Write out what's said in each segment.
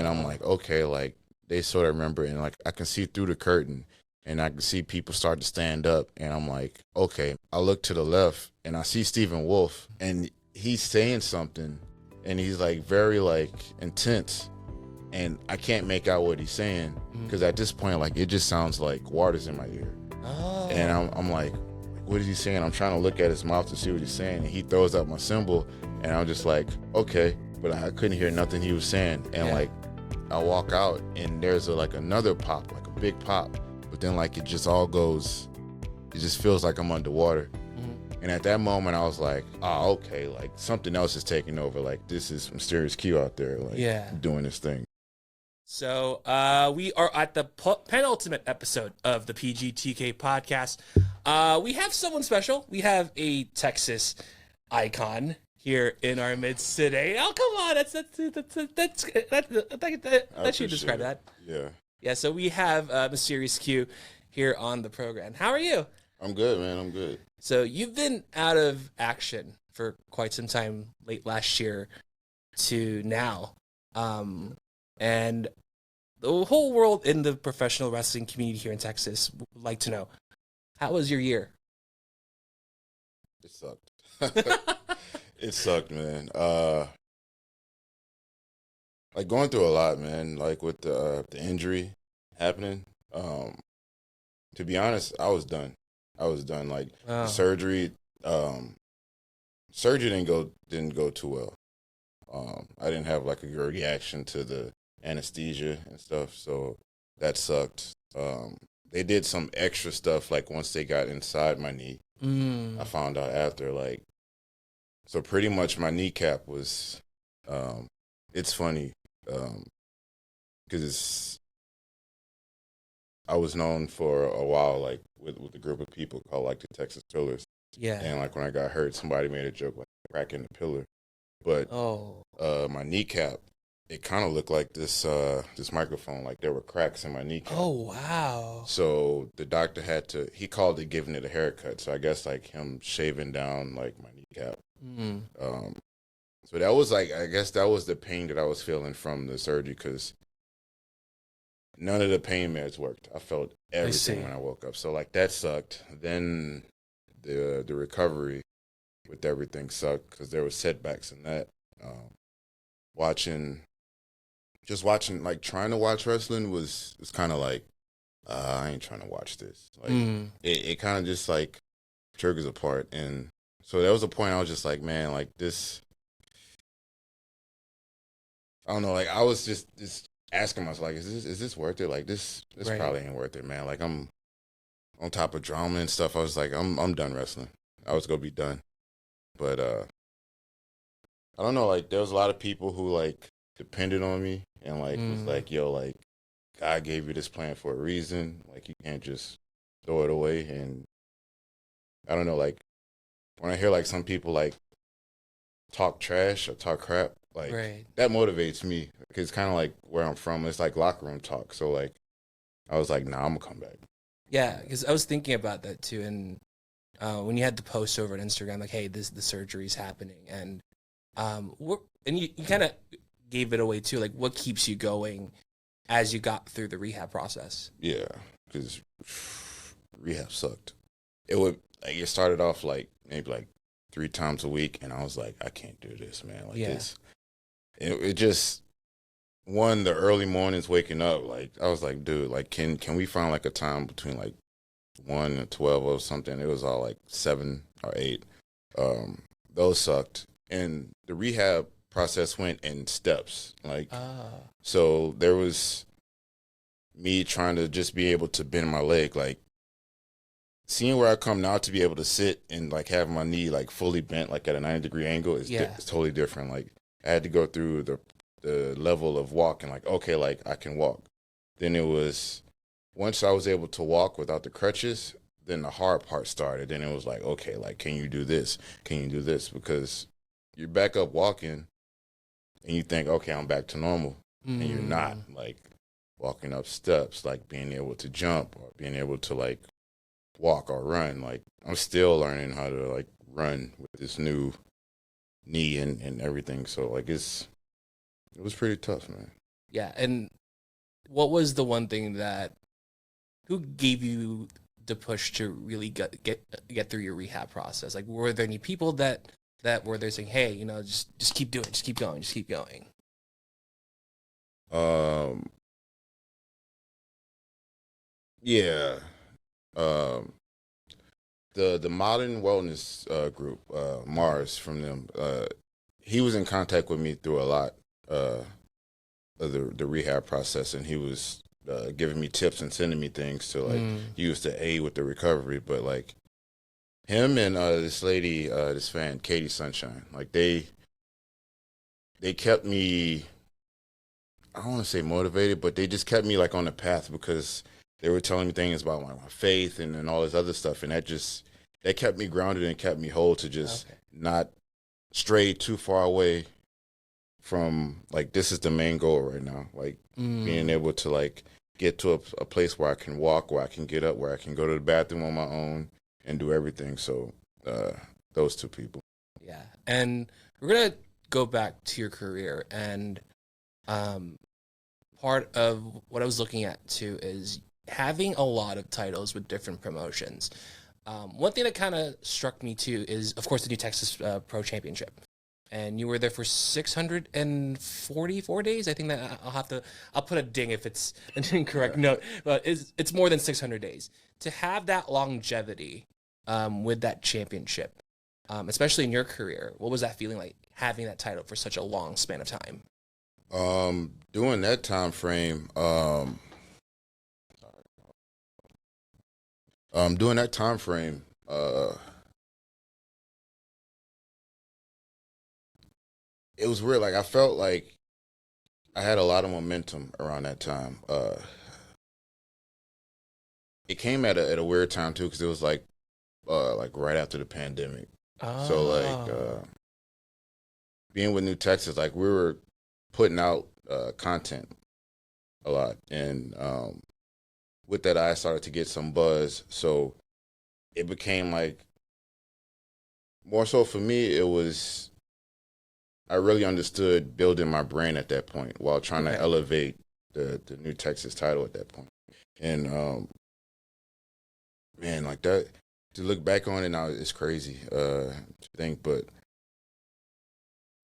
And I'm like, okay, like they sort of remember, and like I can see through the curtain, and I can see people start to stand up, and I'm like, okay. I look to the left, and I see Stephen Wolf, and he's saying something, and he's like very like intense, and I can't make out what he's saying because at this point, like it just sounds like water's in my ear, and I'm like, what is he saying? I'm trying to look at his mouth to see what he's saying, and he throws out my symbol, and I'm just like, okay, but I couldn't hear nothing he was saying, and like I walk out, and there's like another pop, like a big pop, but then like it just all goes, it just feels like I'm underwater. And at that moment, I was like, oh, okay, like something else is taking over. Like this is Mysterious Q out there, like doing this thing. So we are at the penultimate episode of the PGTK Podcast. We have someone special. We have a Texas icon here in our midst today. Oh, come on. That should describe that. Yeah. Yeah, so we have Mysterious Q here on the program. How are you? I'm good, man. I'm good. So you've been out of action for quite some time, late last year to now. And the whole world in the professional wrestling community here in Texas would like to know, how was your year? It sucked. It sucked, man. Like going through a lot, man. Like with the injury happening. To be honest, I was done. Like the surgery. Surgery didn't go too well. I didn't have like a good reaction to the anesthesia and stuff, so that sucked. They did some extra stuff like once they got inside my knee. I found out after, like, so pretty much my kneecap was, it's funny, because I was known for a while, like, with a group of people called, like, the Texas Pillars. Yeah. And, like, when I got hurt, somebody made a joke, like, cracking the pillar. But my kneecap, it kind of looked like this microphone, like there were cracks in my kneecap. Oh, wow. So the doctor he called it giving it a haircut. So I guess, like, him shaving down, like, my kneecap. So that was, like, I guess that was the pain that I was feeling from the surgery, because none of the pain meds worked. I felt everything when I woke up. So, like, that sucked. Then the recovery with everything sucked because there was setbacks in that. Like, trying to watch wrestling was kind of like, I ain't trying to watch this. Like, it kind of just, like, triggers apart. And so there was a point I was just like, man, like, this, I don't know, like, I was just asking myself, like, is this worth it? Like, this probably ain't worth it, man. Like, I'm on top of drama and stuff. I was like, I'm done wrestling. I was gonna be done. But I don't know, like, there was a lot of people who, like, depended on me and, like, was like, yo, like, God gave you this plan for a reason. Like, you can't just throw it away. And I don't know, like, when I hear, like, some people, like, talk trash or talk crap, like, that motivates me. Because it's kind of like where I'm from. It's like locker room talk. So, like, I was like, nah, I'm going to come back. Yeah, because I was thinking about that, too. And when you had the post over on Instagram, like, hey, the surgery's happening. And you kind of gave it away, too. Like, what keeps you going as you got through the rehab process? Yeah, because rehab sucked. It started off, like, maybe, like, 3 times a week, and I was like, I can't do this, man. Like, this. It just, the early mornings waking up, like, I was like, dude, like, can we find, like, a time between, like, 1 and 12 or something? It was all, like, 7 or 8. Those sucked. And the rehab process went in steps. Like, so there was me trying to just be able to bend my leg, like, seeing where I come now to be able to sit and, like, have my knee, like, fully bent, like, at a 90-degree angle is it's totally different. Like, I had to go through the level of walking, like, okay, like, I can walk. Then it was, once I was able to walk without the crutches, then the hard part started. Then it was like, okay, like, can you do this? Can you do this? Because you're back up walking and you think, okay, I'm back to normal. And you're not, like, walking up steps, like, being able to jump or being able to, like, walk or run. Like, I'm still learning how to, like, run with this new knee and everything. So, like, it was pretty tough, man. Yeah, and what was the one thing who gave you the push to really get through your rehab process? Like, were there any people that were there saying, "Hey, just keep doing, just keep going, just keep going"? Yeah. Um, the Modern Wellness group, Mars from them. He was in contact with me through a lot of the rehab process, and he was giving me tips and sending me things to like use to aid with the recovery. But like him and this lady, this fan, Katie Sunshine, like they kept me. I don't want to say motivated, but they just kept me like on the path because they were telling me things about my faith and all this other stuff, and that kept me grounded and kept me whole to just not stray too far away from like this is the main goal right now, like being able to like get to a place where I can walk, where I can get up, where I can go to the bathroom on my own and do everything. So those two people. Yeah, and we're gonna go back to your career, and part of what I was looking at too is having a lot of titles with different promotions. One thing that kind of struck me too is, of course, the New Texas Pro Championship, and you were there for 644 days. I think that I'll put a ding if it's an incorrect note, but it's more than 600 days. To have that longevity with that championship, especially in your career, what was that feeling like having that title for such a long span of time? During that time frame, during that time frame, it was weird. Like I felt like I had a lot of momentum around that time. It came at a weird time too, because it was like right after the pandemic. Oh. So like being with New Texas, like we were putting out content a lot, and with that, I started to get some buzz. So it became like more so for me. It was I really understood building my brand at that point while trying to elevate the New Texas title at that point. And man, like that to look back on it now, it's crazy to think, but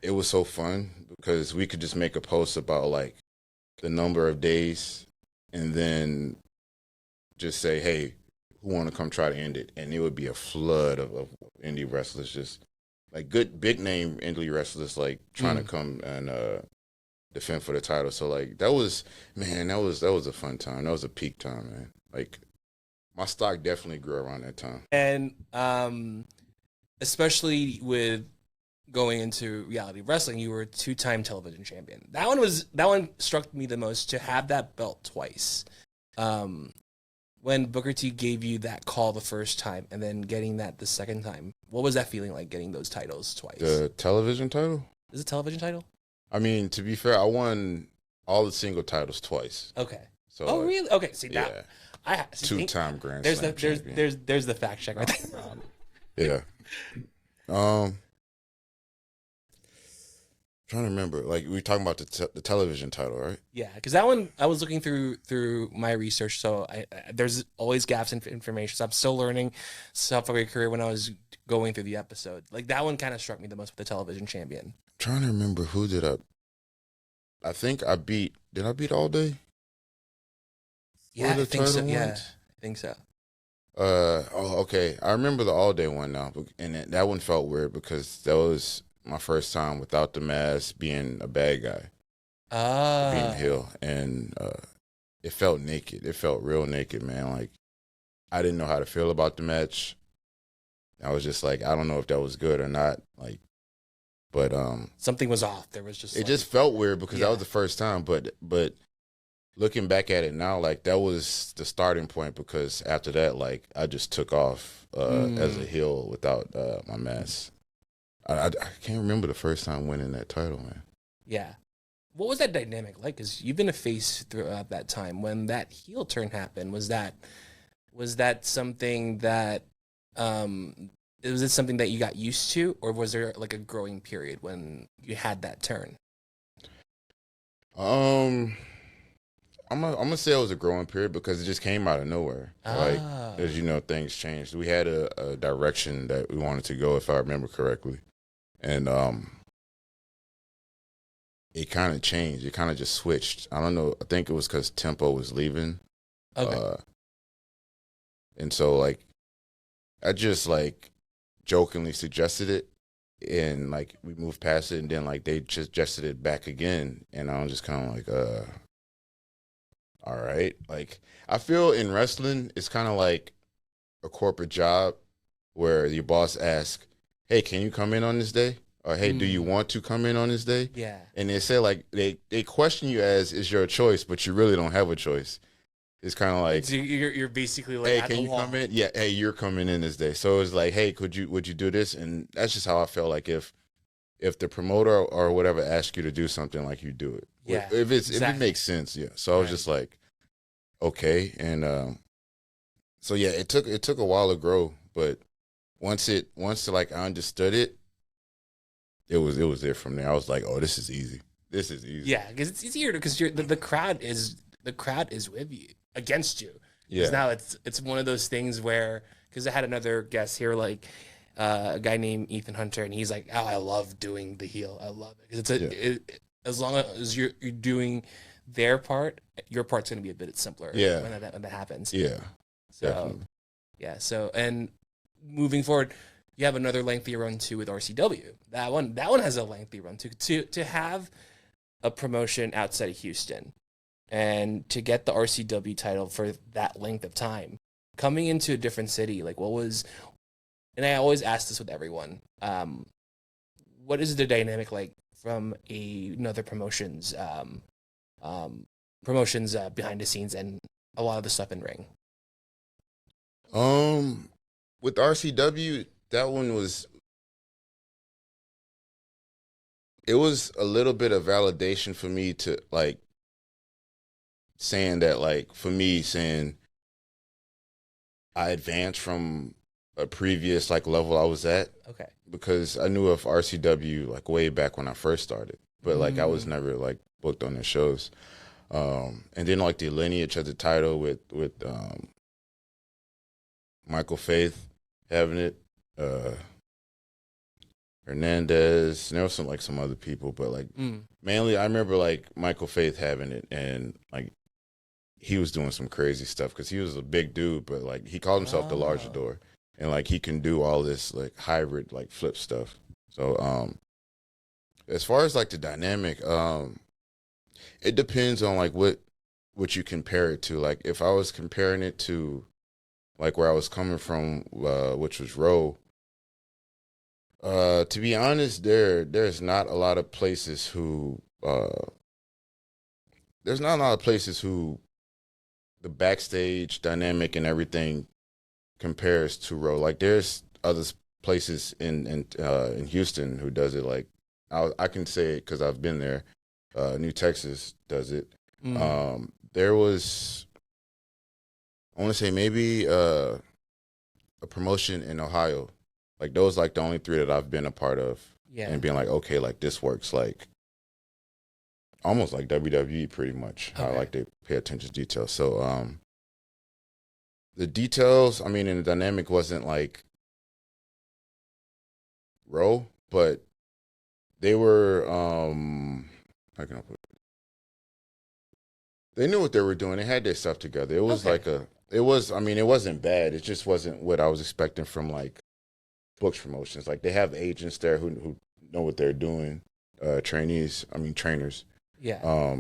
it was so fun because we could just make a post about like the number of days and then just say, hey, who want to come try to end it? And it would be a flood of indie wrestlers, just like good big name indie wrestlers, like trying to come and defend for the title. So like that was a fun time. That was a peak time, man. Like my stock definitely grew around that time. And especially with going into reality wrestling, you were a 2-time television champion. That one struck me the most, to have that belt twice. When Booker T gave you that call the first time and then getting that the second time, what was that feeling like, getting those titles twice? The television title? Is it a television title? I mean, to be fair, I won all the single titles twice. Okay. So really? Okay. See that. Yeah. I see, 2-time Grand Slam champion. There's the fact check right there. Yeah. Trying to remember, like we were talking about the television title, right? Yeah, because that one I was looking through my research, so there's always gaps in information. So I'm still learning stuff about your career when I was going through the episode. Like that one kind of struck me the most with the television champion. Trying to remember who did I think I beat. Did I beat All Day? Yeah, I think so. Yeah, I think so. Okay. I remember the All Day one now, and that one felt weird because that was my first time without the mask, being a bad guy, being heel, and it felt naked. It felt real naked, man. Like I didn't know how to feel about the match. I was just like, I don't know if that was good or not. Like, but something was off. There was just just felt weird because that was the first time. But looking back at it now, like that was the starting point, because after that, like I just took off as a heel without my mask. I can't remember the first time winning that title, man. Yeah. What was that dynamic like? Because you've been a face throughout that time. When that heel turn happened, was that something that was it something that you got used to, or was there like a growing period when you had that turn? Um, I'm gonna say it was a growing period because it just came out of nowhere. Like, Ah, as you know, things changed. We had a direction that we wanted to go, if I remember correctly, and it kind of changed. It kind of just switched. I don't know. I think it was because Tempo was leaving. okay. And so like I just like jokingly suggested it, and like we moved past it, and then like they just suggested it back again, and I was just kind of like, all right. Like I feel in wrestling, it's kind of like a corporate job where your boss asks, "Hey, can you come in on this day?" Or "Hey, do you want to come in on this day?" Yeah. And they say like they question you as is your choice, but you really don't have a choice. It's kind of like, So you're basically like, "Hey, at can the you wall. come in?" Yeah, "Hey, you're coming in this day." So it's like, "Hey, would you do this?" And that's just how I felt. Like if the promoter or whatever asks you to do something, like you do it. Yeah, If if it exactly. makes sense, yeah. So I was Right. just like, okay, and so yeah, it took a while to grow, but once like I understood it, it was there from there. I was like, oh, this is easy. This is easy. Yeah, because it's easier because the crowd is with you against you. Because Yeah. now it's one of those things where, because I had another guest here, like a guy named Ethan Hunter, and he's like, "Oh, I love doing the heel. I love it. 'Cause it's as long as you're doing their part, your part's gonna be a bit simpler. Yeah. When that happens. Yeah, So definitely. yeah. So and moving forward, you have another lengthy run too with RCW. That one has a lengthy run too. To have a promotion outside of Houston and to get the RCW title for that length of time, coming into a different city, like what was, and I always ask this with everyone, what is the dynamic like from another promotions behind the scenes and a lot of the stuff in ring? With RCW, that one it was a little bit of validation for me to like saying that like for me saying I advanced from a previous like level I was at Okay. because I knew of RCW like way back when I first started, but like I was never like booked on their shows. And then like the lineage of the title with Michael Faith having it, Hernandez, and there was some other people, but like mainly I remember like Michael Faith having it, and like he was doing some crazy stuff because he was a big dude, but like he called himself the Larger Door, and like he can do all this like hybrid like flip stuff. So as far as like the dynamic, it depends on like what you compare it to. Like if I was comparing it to like where I was coming from, which was Row. To be honest, there's not a lot of places who there's not a lot of places who the backstage dynamic and everything compares to Row. Like there's other places in Houston who does it. Like I can say it because I've been there. New Texas does it. There was I want to say maybe a promotion in Ohio. Like those like the only three that I've been a part of. Yeah. And being like, okay, like this works like almost like WWE pretty much. How like they pay attention to details. So the details, I mean, and the dynamic wasn't like Raw, but they were how can I put it? They knew what they were doing. They had their stuff together. It was like it wasn't bad. It just wasn't what I was expecting from like books promotions. Like they have agents there who know what they're doing. Trainers. Yeah.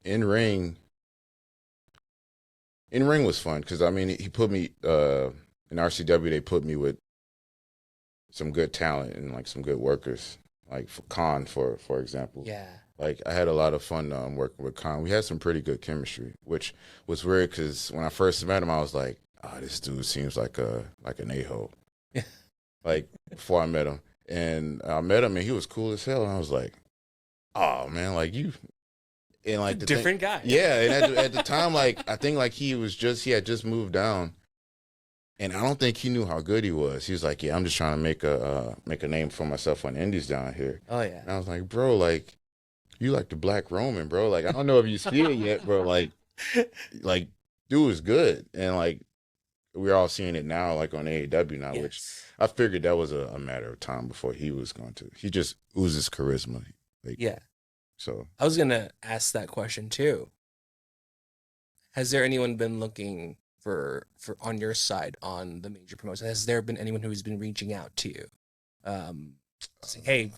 In ring was fun because I mean he put me in RCW. They put me with some good talent and like some good workers, like for Khan for example. Yeah. Like I had a lot of fun working with Khan. We had some pretty good chemistry, which was weird because when I first met him, I was like, "Oh, this dude seems like an a-hole." Like before I met him, and I met him, and he was cool as hell, and I was like, "Oh man, like you." And like Different guy. Yeah, and at the time, like I think like he had just moved down, and I don't think he knew how good he was. He was like, "Yeah, I'm just trying to make a name for myself on the indies down here." Oh yeah. And I was like, "Bro, like." you like the Black Roman, bro. Like, I don't know if you see it yet, bro. Like, dude is good. And, like, we're all seeing it now, like, on AEW now, which Yes. I figured that was a matter of time before he was going to. He just oozes charisma. Like, Yeah. so. I was going to ask that question too. Has there anyone been looking for on your side on the major promotion? Has there been anyone who's been reaching out to you? Saying, hey,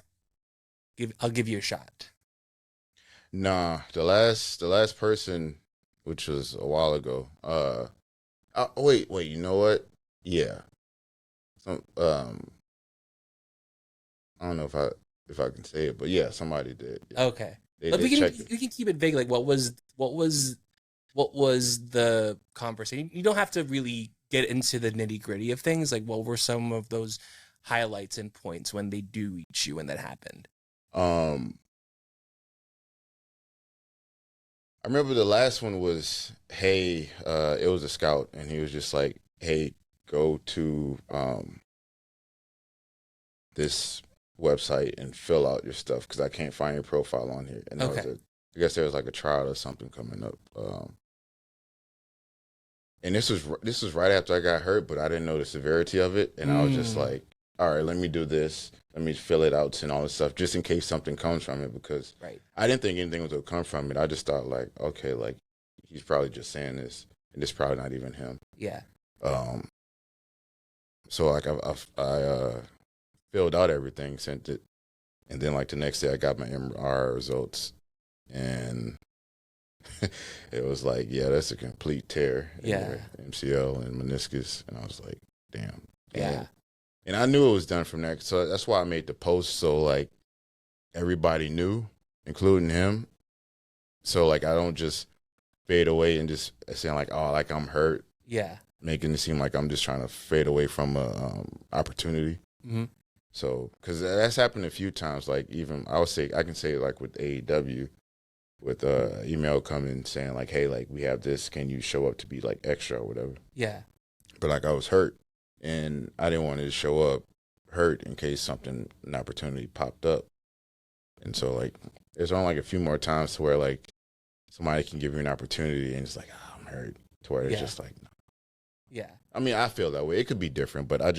I'll give you a shot. Nah, the last person, which was a while ago. Wait, you know what? Yeah. So, I don't know if I can say it, but yeah, somebody did. Yeah. Okay. They But did check we can keep it vague. Like, what was the conversation? You don't have to really get into the nitty gritty of things. Like, what were some of those highlights and points when they do reach you when that happened? I remember the last one was, hey, it was a scout, and he was just like, hey, go to this website and fill out your stuff because I can't find your profile on here. And Okay. I guess there was like a trial or something coming up. And this was right after I got hurt, but I didn't know the severity of it, and I was just like, all right, let me do this. Let me fill it out and all this stuff, just in case something comes from it, because I didn't think anything was going to come from it. I just thought, like, okay, like, he's probably just saying this, and it's probably not even him. Yeah. So, like, I filled out everything, sent it, and then, like, the next day I got my MRI results, and it was like, yeah, that's a complete tear in your MCL and meniscus, and I was like, damn. Yeah. And I knew it was done from that, so that's why I made the post, so, like, everybody knew, including him. So, like, I don't just fade away and just saying, like, oh, like, I'm hurt. Yeah. Making it seem like I'm just trying to fade away from a opportunity. Mm-hmm. So, because that's happened a few times, like, even, I can say, like, with AEW, with email coming saying, like, hey, like, we have this, can you show up to be, like, extra or whatever? Yeah. But, like, I was hurt. And I didn't want to show up hurt in case an opportunity popped up. And so, like, there's only, like, a few more times to where, like, somebody can give you an opportunity and it's like, oh, I'm hurt. To where it's just like, no. Yeah. I mean, I feel that way. It could be different, but I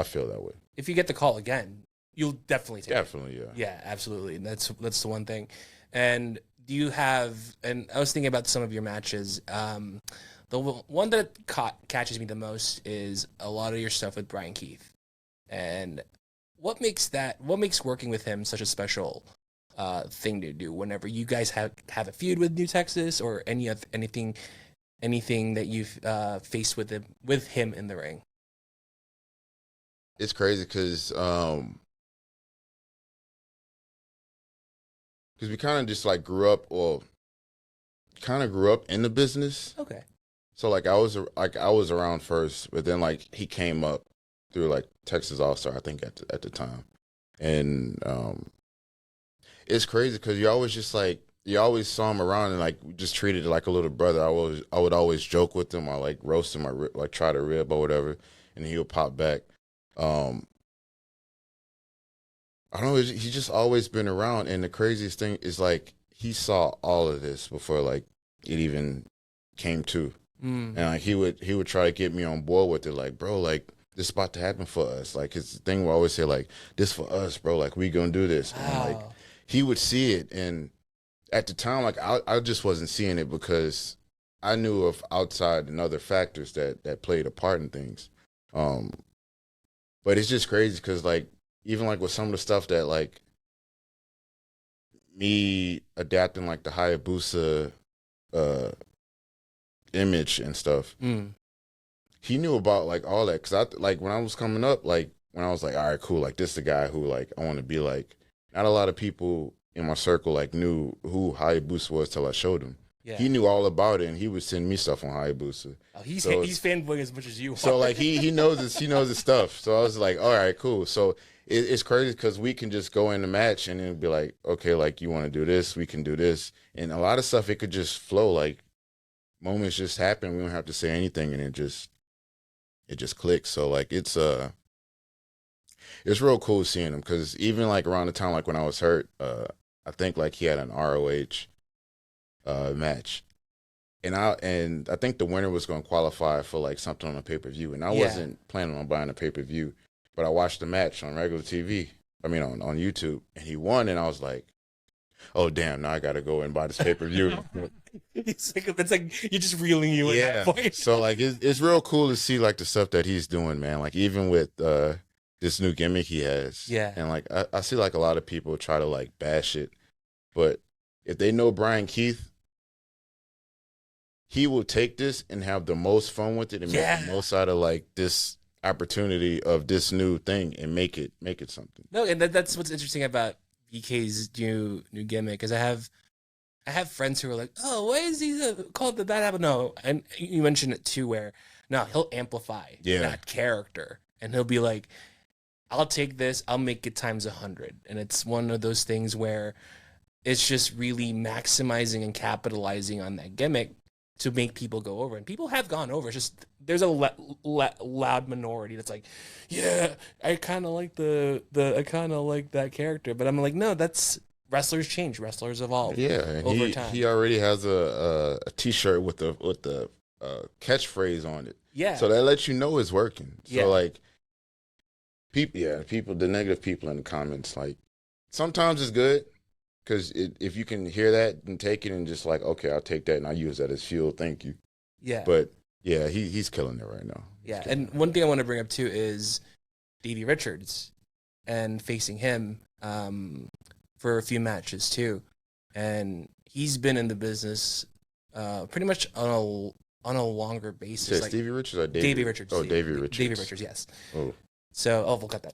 feel that way. If you get the call again, you'll definitely take it. Definitely, yeah. Yeah, absolutely. That's the one thing. And do you have, and I was thinking about some of your matches, the one that catches me the most is a lot of your stuff with Brian Keith. And what makes working with him such a special thing to do whenever you guys have a feud with New Texas or anything that you've faced with him in the ring? It's crazy because we kind of just, like, grew up in the business. Okay. So, like, I was around first, but then, like, he came up through, like, Texas All-Star, I think, at the time. And it's crazy because you always saw him around and, like, just treated it like a little brother. I would always joke with him or, like, roast him or, like, try to rib or whatever, and he would pop back. I don't know, he's just always been around, and the craziest thing is, like, he saw all of this before, like, it even came to. And, like, he would try to get me on board with it, like, bro, like, this is about to happen for us. Like, his thing will always say, like, this for us, bro, like, we gonna do this. Wow. And, like, he would see it, and at the time, like, I just wasn't seeing it because I knew of outside and other factors that played a part in things. But it's just crazy because, like, even, like, with some of the stuff that, like, me adapting, like, the Hayabusa image and stuff, he knew about, like, all that. Because when I was coming up, like, when I was like, all right, cool, like, this is the guy who, like, I want to be like. Not a lot of people in my circle, like, knew who Hayabusa was till I showed him. Yeah. He knew all about it, and he would send me stuff on Hayabusa. Oh, he's fanboy as much as you are. So, like, he knows this, he knows his stuff. So I was like, all right, cool. So it's crazy because we can just go in the match and then be like, okay, like, you want to do this, we can do this, and a lot of stuff, it could just flow. Like, moments just happen. We don't have to say anything, and it just clicks. So, like, it's real cool seeing him because even, like, around the time, like, when I was hurt, I think like he had an ROH match. And I think the winner was going to qualify for like something on a pay-per-view. And I wasn't planning on buying a pay-per-view, but I watched the match on regular TV. I mean, on YouTube, and he won. And I was like, oh, damn, now I got to go and buy this pay-per-view. It's like you're just reeling you in at that point. So like, it's real cool to see like the stuff that he's doing, man. Like even with this new gimmick he has. Yeah. And like, I see like a lot of people try to like bash it, but if they know Brian Keith, he will take this and have the most fun with it and make the most out of like this opportunity of this new thing and make it something. No, and that's what's interesting about BK's new gimmick, is I have friends who are like, oh, why is he called the Bad Apple? No, and you mentioned it too, where no, he'll amplify that character, and he'll be like, I'll take this, I'll make it times 100, and it's one of those things where it's just really maximizing and capitalizing on that gimmick to make people go over. And people have gone over. It's just there's a loud minority that's like, yeah, I kind of like I kind of like that character. But I'm like, no, that's wrestlers change, wrestlers evolve. Yeah, and over time. He already has a T-shirt with the catchphrase on it. Yeah, so that lets you know it's working. Yeah. So like, people, the negative people in the comments, like sometimes it's good. Because if you can hear that and take it and just like, okay, I'll take that and I'll use that as fuel. Thank you. Yeah. But yeah, he's killing it right now. Yeah. And one thing I want to bring up too is Davey Richards and facing him for a few matches too. And he's been in the business pretty much on a longer basis. Like, Stevie Richards or Davey Richards? Oh, Davey Richards. Davey Richards, yes. Oh. So, we'll cut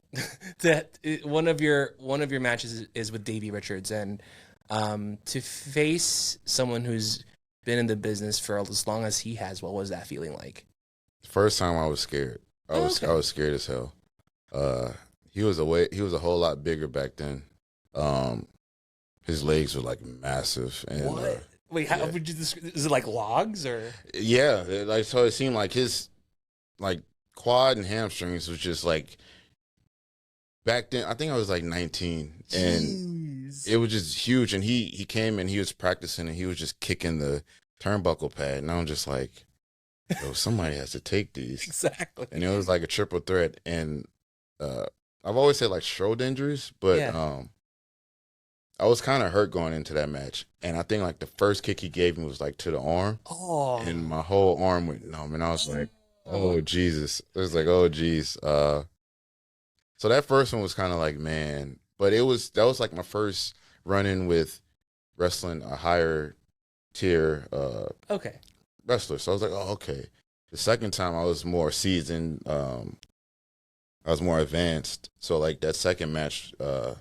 that. One of your matches is with Davey Richards, and to face someone who's been in the business for as long as he has, what was that feeling like? The first time I was scared. I was scared as hell. He was a whole lot bigger back then. His legs were like massive. And, what? Wait, how would you describe? Is it like logs or? Yeah, like so it seemed like his like quad and hamstrings was just like, back then I think I was like 19. And it was just huge. And he came and he was practicing and he was just kicking the turnbuckle pad, and I'm just like, yo, somebody has to take these. Exactly. And it was like a triple threat. And I've always said like shoulder injuries, but I was kind of hurt going into that match. And I think like the first kick he gave me was like to the arm. Oh. And my whole arm went numb, and I was like, oh, Jesus. It was like, oh, geez. So that first one was kind of like, man. But that was like my first run-in with wrestling a higher tier wrestler. So I was like, oh, okay. The second time I was more seasoned. I was more advanced. So like that second match, it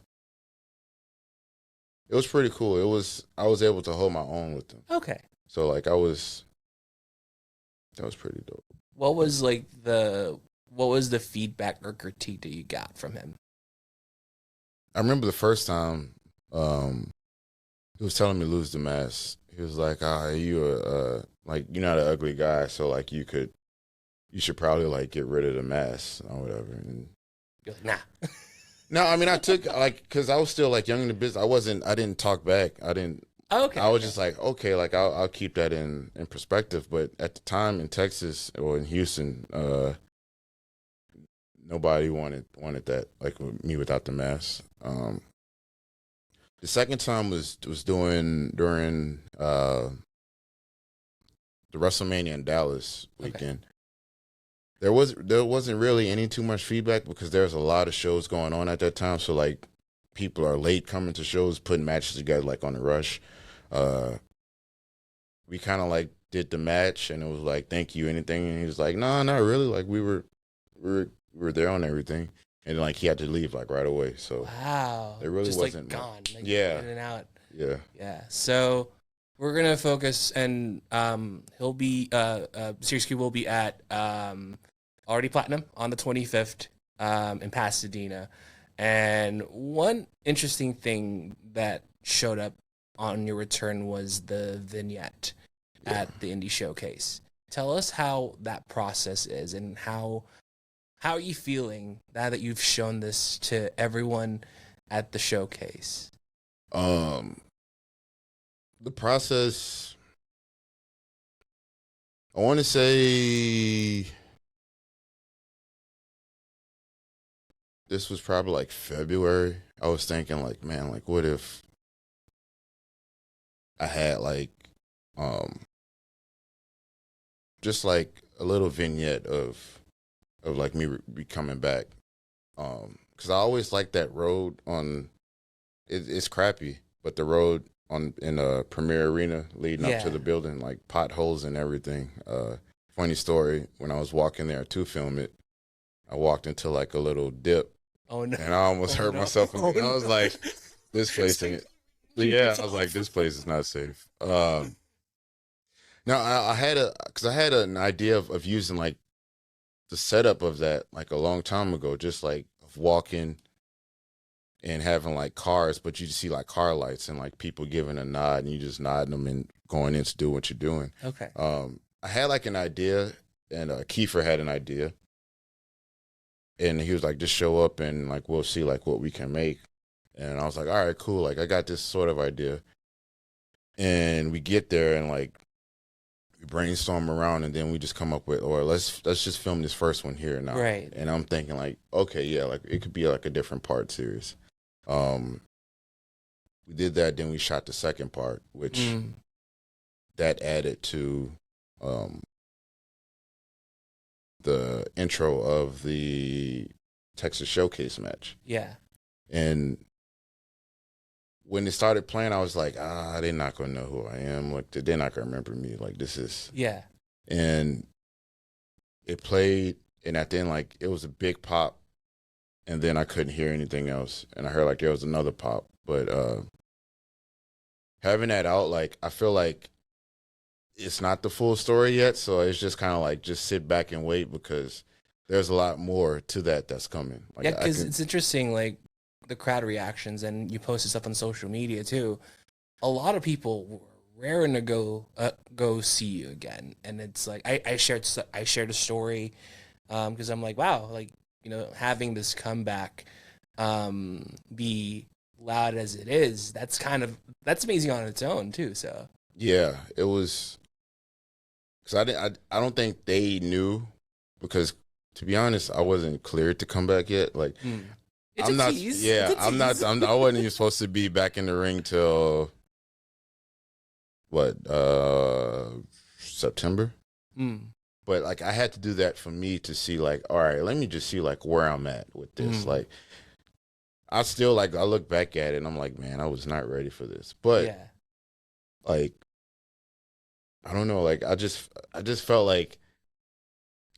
was pretty cool. I was able to hold my own with them. Okay. So like that was pretty dope. What was the feedback or critique that you got from him? I remember the first time he was telling me to lose the mask. He was like, you're not an ugly guy, so like you should probably like get rid of the mask or whatever. And you're like, nah. No, I mean I took like, because I was still like young in the business. I didn't talk back. I didn't. Okay. I was just like, okay, like I'll keep that in perspective. But at the time in Texas or in Houston, nobody wanted that, like me without the mask. The second time was during the WrestleMania in Dallas weekend. Okay. There wasn't really any too much feedback because there's a lot of shows going on at that time. So like people are late coming to shows, putting matches together like on the rush. We kind of like did the match and it was like, thank you, anything. And he was like, no, not really. Like we were there on everything. And like he had to leave like right away. So wow, it really just wasn't like gone. Like, yeah, in and out. Yeah, yeah. So we're gonna focus, and he'll be Series Q will be at Already Platinum on the 25th in Pasadena. And one interesting thing that showed up on your return was the vignette at the Indie Showcase. Tell us how that process is and how are you feeling now that you've shown this to everyone at the showcase? Um, the process, I want to say this was probably like February. I was thinking like, man, like what if I had like, um, just like a little vignette of like me be coming back. Cause I always like that road on, it's crappy, but the road in Premier Arena leading up to the building, like potholes and everything. Funny story, when I was walking there to film it, I walked into like a little dip. Oh no! And I almost hurt myself. I was like, this place ain't. Yeah, I was like, this place is not safe. No, I had because I had an idea of using like the setup of that like a long time ago, just like of walking and having like cars, but you just see like car lights and like people giving a nod and you just nodding them and going in to do what you're doing. Okay. I had like an idea, and Kiefer had an idea, and he was like, just show up and like we'll see like what we can make. And I was like, all right, cool. Like I got this sort of idea, and we get there and like we brainstorm around, and then we just come up with, or let's just film this first one here now. Right. And I'm thinking like, okay, yeah, like it could be like a different part series. We did that, then we shot the second part, which that added to the intro of the Texas Showcase match. Yeah. And when it started playing, I was like, they're not gonna know who I am. Like they're not gonna remember me. Like this is And it played, and at the end, like it was a big pop, and then I couldn't hear anything else, and I heard like there was another pop. But having that out, like I feel like it's not the full story yet, so it's just kind of like just sit back and wait, because there's a lot more to that's coming. Like, yeah, because it's interesting, like the crowd reactions, and you posted stuff on social media too. A lot of people were raring to go see you again, and it's like I shared a story because I'm like, wow, like having this comeback be loud as it is, that's amazing on its own too. So yeah, it was. Because I don't think they knew, because to be honest, I wasn't cleared to come back yet. Like, I'm not. Tease. Yeah, I'm not. I wasn't even supposed to be back in the ring till what? September. But like, I had to do that for me to see, like, all right, let me just see like where I'm at with this. Like, I still like, I look back at it and I'm like, man, I was not ready for this. But like, I don't know, like I just felt like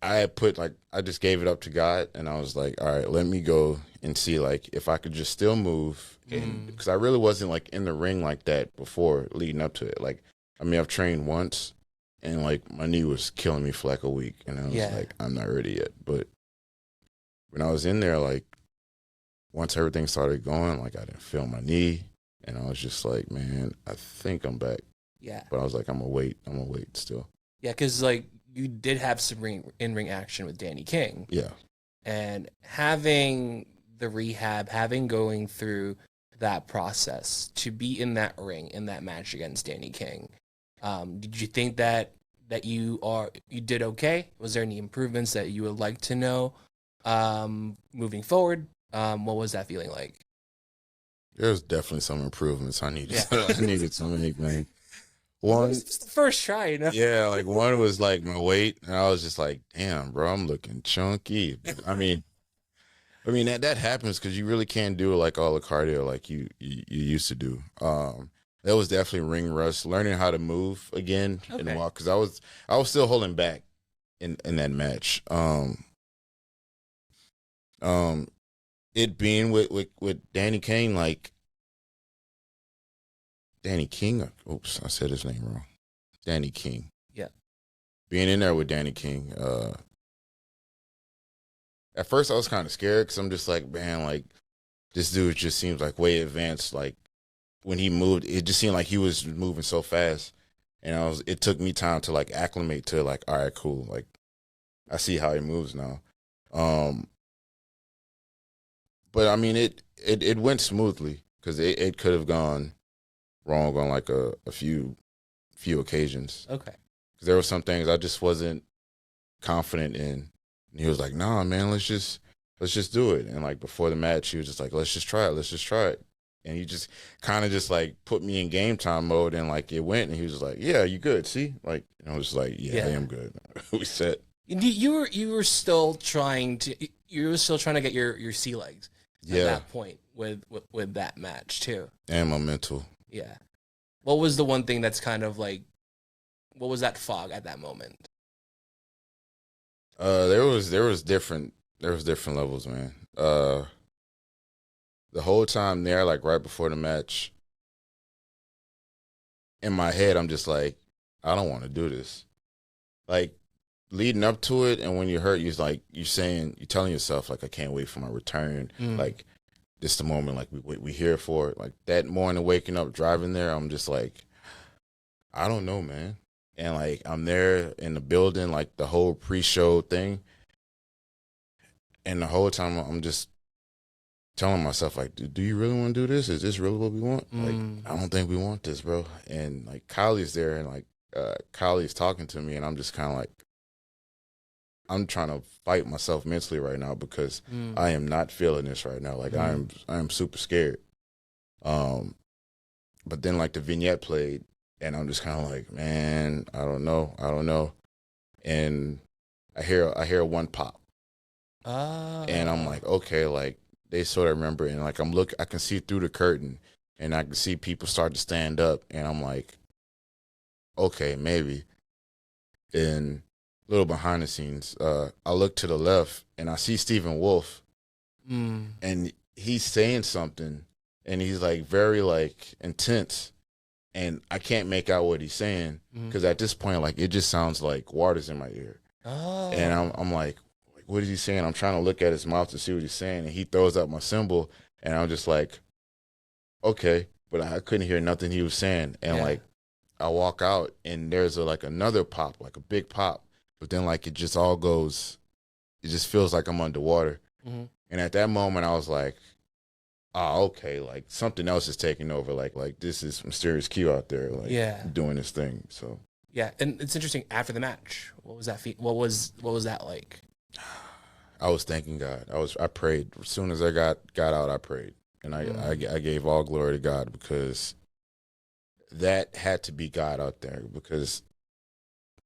I had put, like, I just gave it up to God, and I was like, all right, let me go and see like if I could just still move, and because I really wasn't like in the ring like that before leading up to it. Like, I mean, I've trained once, and like my knee was killing me for like a week, and I was like, I'm not ready yet. But when I was in there, like once everything started going, like I didn't feel my knee, and I was just like, man, I think I'm back. Yeah. But I was like, I'm gonna wait still. Yeah, because like you did have some in-ring action with Danny King. Yeah. And having the rehab, going through that process to be in that ring, in that match against Danny King, did you think that you did okay? Was there any improvements that you would like to know moving forward? What was that feeling like? There's definitely some improvements I needed. I needed to make, man. One, it's the first try, Yeah, like one was like my weight, and I was just like, damn, bro, I'm looking chunky. I mean that happens because you really can't do like all the cardio like you used to do. That was definitely ring rust, learning how to move again and walk, because I was still holding back in that match. It being with Danny King, like Danny King. Oops, I said his name wrong. Danny King. Yeah. Being in there with Danny King. At first I was kind of scared, because I'm just like, man, like this dude just seems like way advanced. Like when he moved, it just seemed like he was moving so fast, and it took me time to like acclimate to like, all right, cool. Like I see how he moves now. But I mean, it went smoothly, because it could have gone wrong on like a few occasions. Okay. Because there were some things I just wasn't confident in. And he was like, "Nah, man, let's just do it." And like before the match, he was just like, "Let's just try it." And he just kind of just like put me in game time mode, and like it went. And he was just like, "Yeah, you good? See?" Like, and I was like, "Yeah, I am good." We set. You were still trying to get your sea legs at that point with that match too, and my mental. Yeah. What was the one thing that's kind of like, what was that fog at that moment? There was different levels, man. The whole time there, like right before the match, in my head, I'm just like, I don't want to do this. Like leading up to it, and when you're hurt, you're telling yourself like, I can't wait for my return. Like this is the moment, like we here for it. Like that morning, waking up, driving there, I'm just like, I don't know, man. And like I'm there in the building, like the whole pre-show thing, and the whole time I'm just telling myself like, do you really want to do this? Is this really what we want? Like, I don't think we want this, bro. And like Kylie's there, and like Kylie's talking to me, and I'm just kind of like, I'm trying to fight myself mentally right now because I am not feeling this right now. Like I am super scared. But then like the vignette played, and I'm just kind of like, man, I don't know. And I hear one pop, and I'm like, okay, like they sort of remember, and like I can see through the curtain, and I can see people start to stand up, and I'm like, okay, maybe. And a little behind the scenes, I look to the left, and I see Stephen Wolf, and he's saying something, and he's like very like intense. And I can't make out what he's saying because at this point, like, it just sounds like water's in my ear. Oh. And I'm like, what is he saying? I'm trying to look at his mouth to see what he's saying. And he throws up my symbol. And I'm just like, okay. But I couldn't hear nothing he was saying. And, like, I walk out, and there's another pop, like a big pop. But then, like, it just all goes, it just feels like I'm underwater. And at that moment, I was like, oh, okay, like something else is taking over. Like this is Mysterious Q out there, like doing this thing. So yeah, and it's interesting. After the match, what was that? What was that like? I was thanking God. I prayed as soon as I got out. I prayed, and I gave all glory to God because that had to be God out there because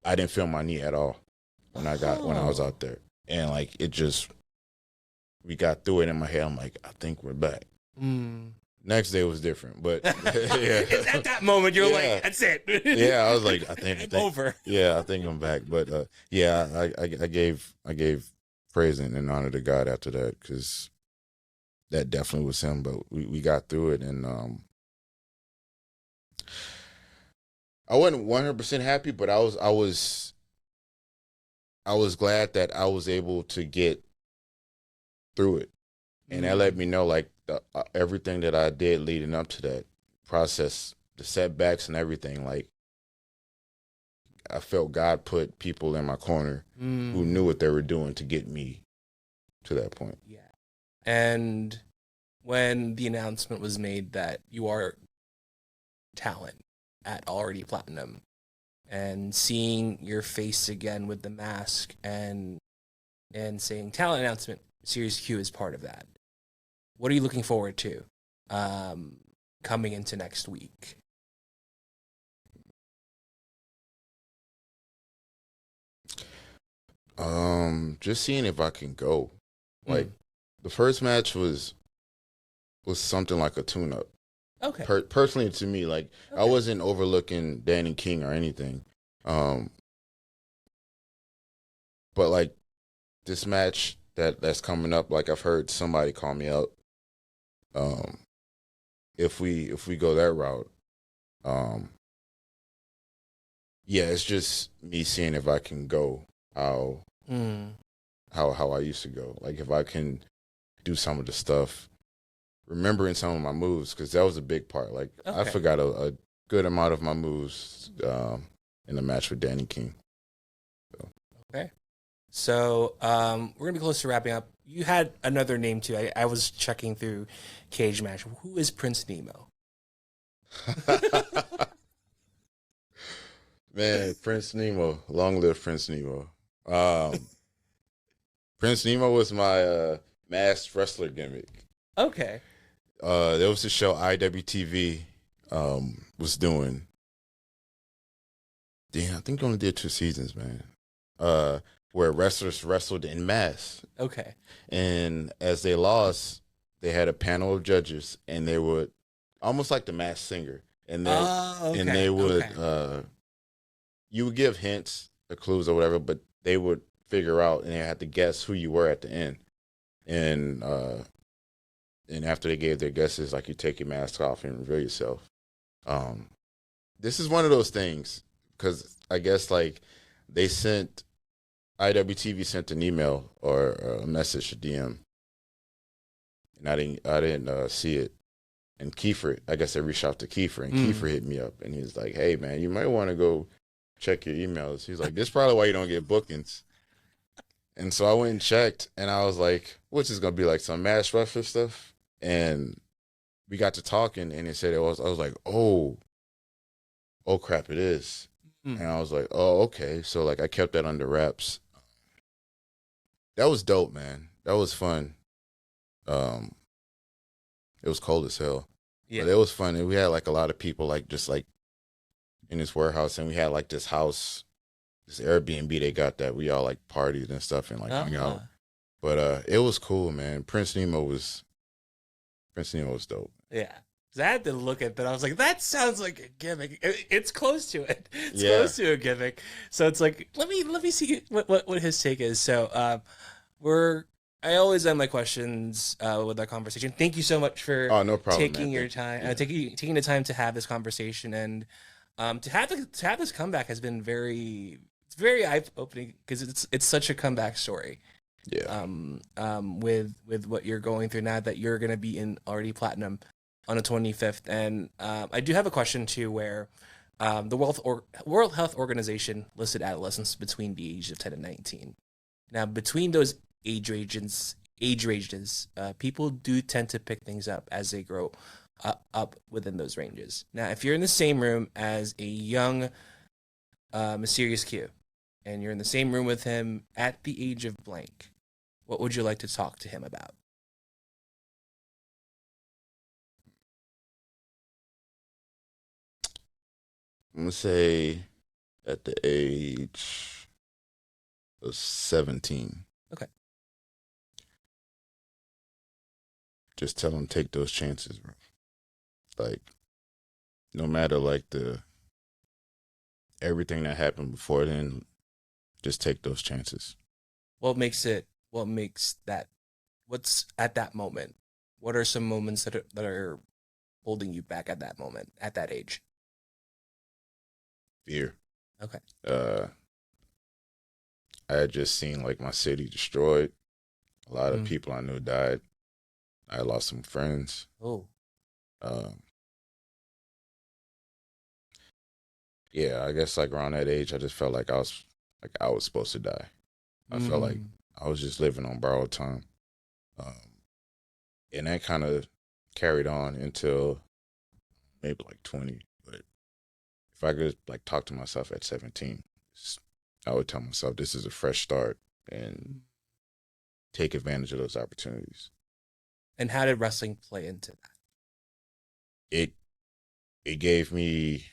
I didn't feel my knee at all when I was out there, and like it just we got through it in my head. I'm like, I think we're back. Next day was different, but at that moment you're like, that's it. Yeah, I was like, I think over. Yeah, I think I'm back. But I gave praise and honor to God after that because that definitely was Him. But we got through it, and I wasn't 100% happy, but I was glad that I was able to get through it. And that let me know, like, everything that I did leading up to that process, the setbacks and everything, like, I felt God put people in my corner who knew what they were doing to get me to that point. Yeah. And when the announcement was made that you are talent at Already Platinum, and seeing your face again with the mask and saying talent announcement, Series Q is part of that. What are you looking forward to coming into next week? Just seeing if I can go. Like the first match was something like a tune-up. Okay. Personally, to me, like I wasn't overlooking Danny King or anything. But like this match that's coming up, like I've heard somebody call me out. If we go that route, it's just me seeing if I can go how I used to go. Like if I can do some of the stuff, remembering some of my moves, because that was a big part. Like I forgot a good amount of my moves in the match with Danny King. So we're gonna be close to wrapping up. you had another name too. I was checking through Cage Match. Who is Prince Nemo? Man, Prince Nemo. Long live Prince Nemo. Prince Nemo was my masked wrestler gimmick. Okay. There was a show IWTV was doing. Damn, I think they only did 2 seasons, man. Where wrestlers wrestled in masks. Okay. And as they lost, they had a panel of judges, and they would almost like the Masked Singer, and they would you would give hints or clues or whatever, but they would figure out, and they had to guess who you were at the end. And after they gave their guesses, like, you take your mask off and reveal yourself. This is one of those things, because I guess like IWTV sent an email or a message, a DM, and I didn't see it. And Kiefer, I guess I reached out to Kiefer, and Kiefer hit me up, and he was like, "Hey man, you might want to go check your emails." He's like, "This is probably why you don't get bookings." And so I went and checked, and I was like, "Which is gonna be like some mass wrestler stuff?" And we got to talking, and he said it was. I was like, "Oh crap, it is." And I was like, "Oh, okay." So like, I kept that under wraps. That was dope, man. That was fun. It was cold as hell. Yeah. But it was fun. And we had like a lot of people like just like in this warehouse, and we had like this house, this Airbnb they got that we all like partied and stuff and like hung out. But it was cool, man. Prince Nemo was dope. Yeah. I had to look at that. I was like, that sounds like a gimmick. It's close to it. It's close to a gimmick. So it's like, let me see what his take is. So I always end my questions with that conversation. Thank you so much for no problem, taking your time, taking the time to have this conversation, and to have this comeback has been very eye opening, because it's such a comeback story. Yeah. With what you're going through now, that you're gonna be in already platinum on the 25th, and I do have a question too, where the World Health Organization listed adolescents between the ages of 10 and 19. Now, between those age ranges, people do tend to pick things up as they grow up within those ranges. Now, if you're in the same room as a young Mysterious Q, and you're in the same room with him at the age of blank, what would you like to talk to him about? I'm gonna say at the age of 17. Okay. Just tell him, take those chances, bro. Like, no matter like everything that happened before then, just take those chances. What's at that moment? What are some moments that are holding you back at that moment, at that age? Fear. Okay. I had just seen like my city destroyed. A lot of people I knew died. I lost some friends. Oh. Yeah, I guess like around that age, I just felt like I was supposed to die. I felt like I was just living on borrowed time. And that kind of carried on until maybe like 20. But if I could like talk to myself at 17, I would tell myself this is a fresh start and take advantage of those opportunities. And how did wrestling play into that? It gave me,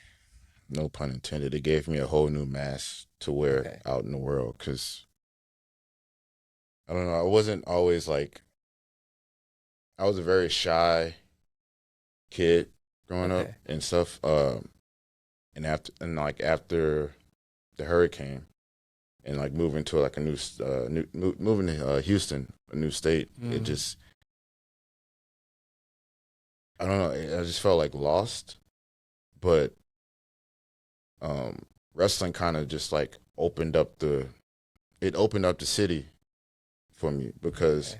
no pun intended, it gave me a whole new mask to wear out in the world, because I don't know, I wasn't always like, I was a very shy kid growing up and stuff. And after the hurricane and like moving to like a moving to Houston, a new state, it just, I don't know, I just felt like lost. But wrestling kind of just like opened up the city for me, because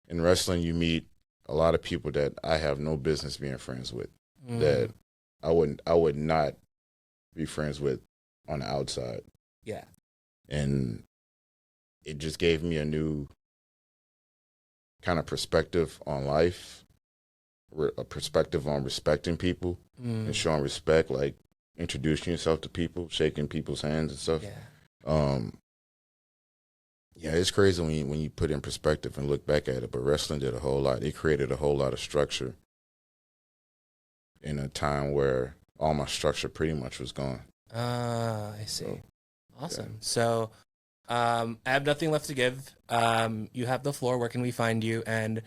in wrestling you meet a lot of people that I have no business being friends with, that I would not be friends with on the outside. Yeah. And it just gave me a new kind of perspective on life, a perspective on respecting people and showing respect, like introducing yourself to people, shaking people's hands and stuff. Yeah, it's crazy when you put in perspective and look back at it. But wrestling did a whole lot. It created a whole lot of structure in a time where all my structure pretty much was gone. I see. So, awesome. Yeah. So I have nothing left to give. You have the floor. Where can we find you? And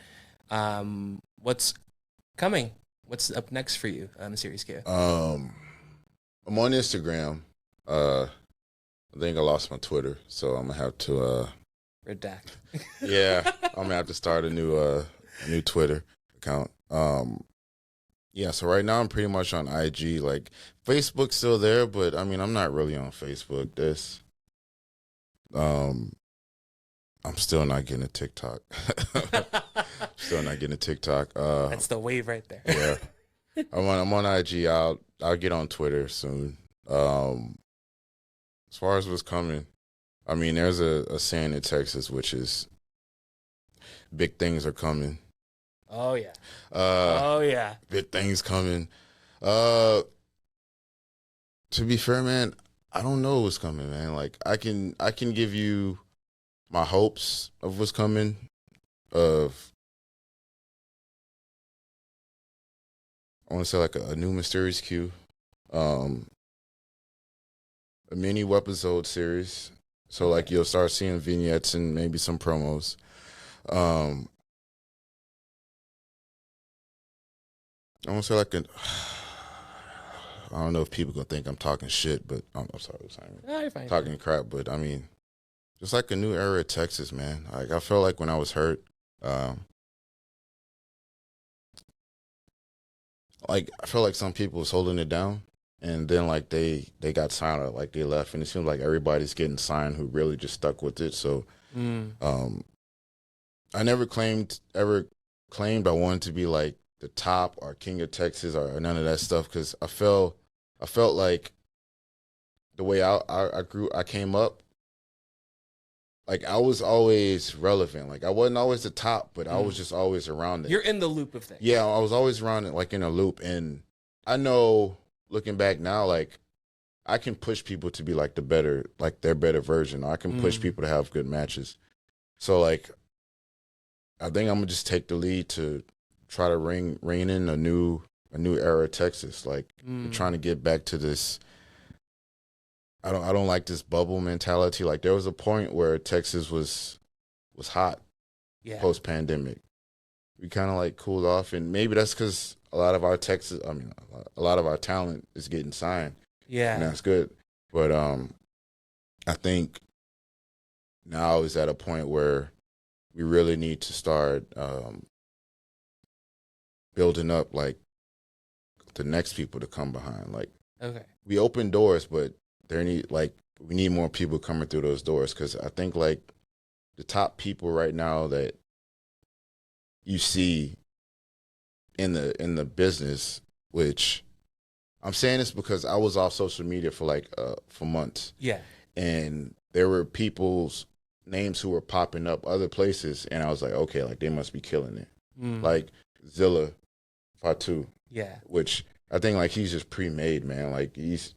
what's coming? What's up next for you on Series Q? I'm on Instagram. I think I lost my Twitter, so I'm gonna have to redact. Yeah, I'm gonna have to start a new Twitter account. Yeah, so right now I'm pretty much on IG. Like Facebook's still there, but I mean I'm not really on Facebook. I'm still not getting a TikTok. Still not getting a TikTok. That's the wave right there. Yeah, I'm on IG. I'll get on Twitter soon. As far as what's coming, I mean, there's a saying in Texas, which is big things are coming. Oh, yeah. Oh, yeah. Big things coming. To be fair, man, I don't know what's coming, man. Like, I can give you my hopes of what's coming, I want to say like a new Mysterious Q. A mini webisode series. So like you'll start seeing vignettes and maybe some promos. I want to say like I don't know if people gonna think I'm talking shit, but I'm sorry. No, you're fine. Talking crap, but I mean, just like a new era of Texas, man. Like I felt like when I was hurt, like I felt like some people was holding it down. And then, like, they got signed, or, like, they left. And it seems like everybody's getting signed who really just stuck with it. So, I never claimed I wanted to be, like, the top or king of Texas or none of that stuff. Because I felt like the way I came up, like, I was always relevant. Like, I wasn't always the top, but I was just always around it. You're in the loop of things. Yeah, I was always around it, like, in a loop. And I know... Looking back now, like I can push people to be like their better version. I can push people to have good matches. So like, I think I'm gonna just take the lead to try to rein in a new era of Texas. Like I'm trying to get back to this. I don't like this bubble mentality. Like there was a point where Texas was hot, post pandemic. We kind of like cooled off, and maybe that's because a lot of our talent is getting signed. Yeah. And that's good. But I think now is at a point where we really need to start building up like the next people to come behind. Like we open doors, but we need more people coming through those doors, because I think like the top people right now that you see in the business, which I'm saying this because I was off social media for months. Yeah. And there were people's names who were popping up other places, and I was like, okay, like they must be killing it. Like Zilla Fatu. Yeah. Which I think like he's just pre-made, man. Like he's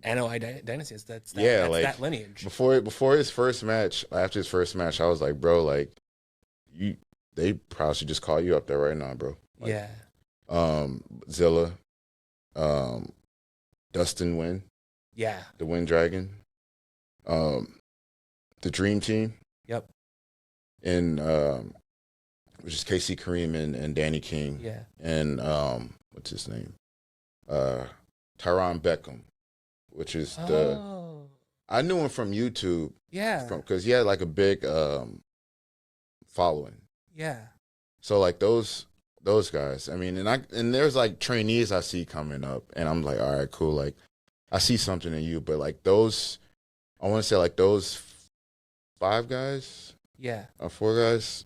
NOI Dynasty. That's that lineage. Before his first match, after his first match, I was like, bro, like they probably should just call you up there right now, bro. Like, yeah. Zilla, Dustin Wynn. Yeah. The Wind Dragon. The Dream Team. Yep. And which is Casey Kareem and Danny King. Yeah. And what's his name? Tyron Beckham, which is I knew him from YouTube. Yeah. Because he had like a big following. Yeah. So like those guys, I mean, and there's like trainees I see coming up, and I'm like, all right, cool. Like I see something in you, but like those, I want to say like those 5 guys, or 4 guys,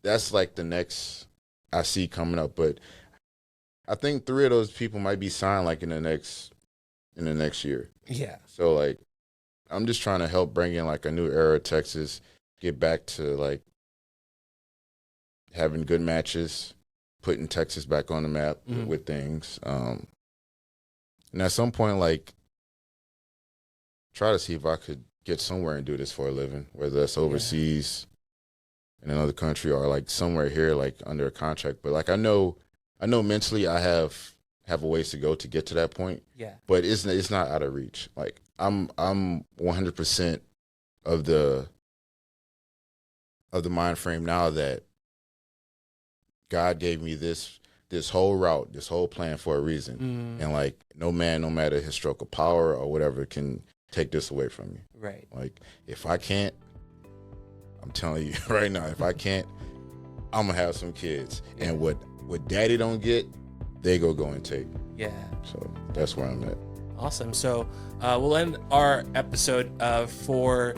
that's like the next I see coming up. But I think 3 of those people might be signed like in the next year. Yeah. So like, I'm just trying to help bring in like a new era of Texas, get back to like having good matches, putting Texas back on the map with things. And at some point, like, try to see if I could get somewhere and do this for a living, whether that's overseas in another country or like somewhere here, like under a contract. But like I know mentally I have a ways to go to get to that point. Yeah. But it's not out of reach. Like I'm 100% of the mind frame now that God gave me this whole route, this whole plan for a reason. And like no man, no matter his stroke of power or whatever, can take this away from me. Right. Like if I can't, I'm telling you right now, if I can't, I'm gonna have some kids. And what daddy don't get, they go and take. Yeah. So that's where I'm at. Awesome. So we'll end our episode for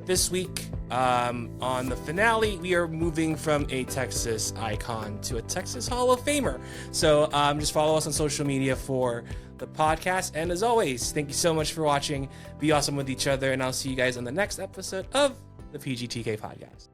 this week. On the finale, we are moving from a Texas icon to a Texas Hall of Famer. So just follow us on social media for the podcast. And as always, thank you so much for watching. Be awesome with each other. And I'll see you guys on the next episode of the PGTK Podcast.